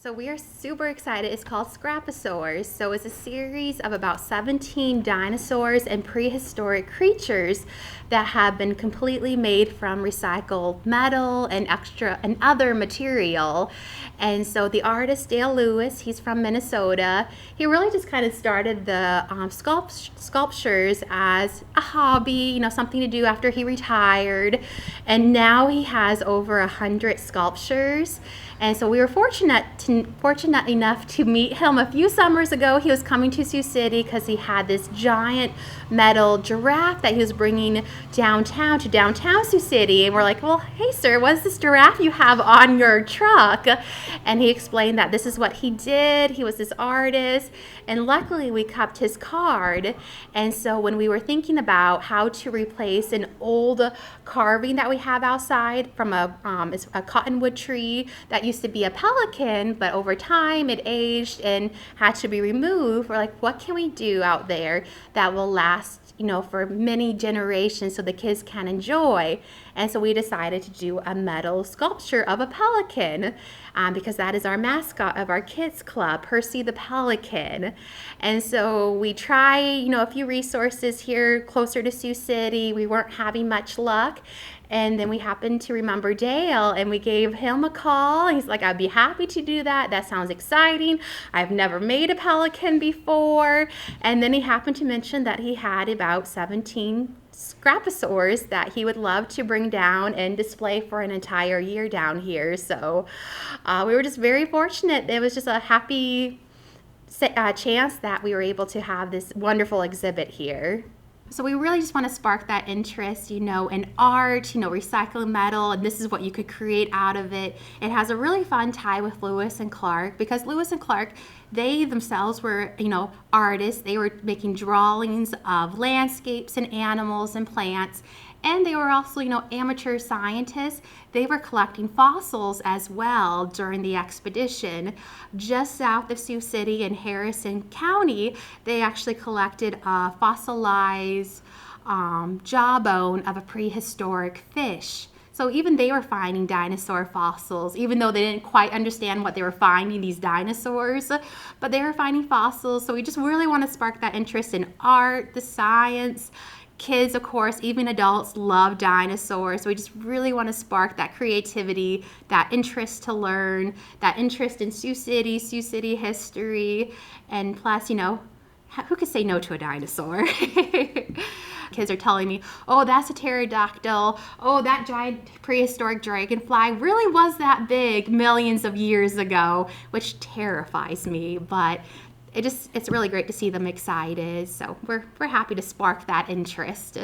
So we are super excited. It's called Scraposaurs. So it's a series of about 17 dinosaurs and prehistoric creatures that have been completely made from recycled metal and other material. And so the artist Dale Lewis, he's from Minnesota. He really just kind of started the sculptures as a hobby, something to do after he retired. And now he has over 100 sculptures. And so we were fortunate enough to meet him a few summers ago. He was coming to Sioux City because he had this giant metal giraffe that he was bringing downtown Sioux City. And we're like, well, hey, sir, what's this giraffe you have on your truck? And he explained that this is what he did. He was this artist. And luckily, we kept his card. And so when we were thinking about how to replace an old carving that we have outside from a cottonwood tree that used to be a pelican, but over time it aged and had to be removed, we're like, what can we do out there that will last for many generations so the kids can enjoy? And so we decided to do a metal sculpture of a pelican because that is our mascot of our kids club, Percy the Pelican. And so we try, a few resources here closer to Sioux City. We weren't having much luck. And then we happened to remember Dale, and we gave him a call. He's like, I'd be happy to do that. That sounds exciting. I've never made a pelican before. And then he happened to mention that he had about 17 Scarposaurs that he would love to bring down and display for an entire year down here. So we were just very fortunate. It was just a happy chance that we were able to have this wonderful exhibit here. So we really just want to spark that interest, in art, recycling metal, and this is what you could create out of it. It has a really fun tie with Lewis and Clark because Lewis and Clark, they themselves were, artists. They were making drawings of landscapes and animals and plants. And they were also, amateur scientists. They were collecting fossils as well during the expedition. Just south of Sioux City in Harrison County, they actually collected a fossilized jawbone of a prehistoric fish. So even they were finding dinosaur fossils, even though they didn't quite understand what they were finding, these dinosaurs, but they were finding fossils. So we just really want to spark that interest in art, the science. Kids, of course, even adults love dinosaurs. So we just really want to spark that creativity, that interest to learn, that interest in Sioux City history, and plus, who could say no to a dinosaur? Kids are telling me, oh, that's a pterodactyl. Oh, that giant prehistoric dragonfly really was that big millions of years ago, which terrifies me, but it's really great to see them excited. So we're happy to spark that interest.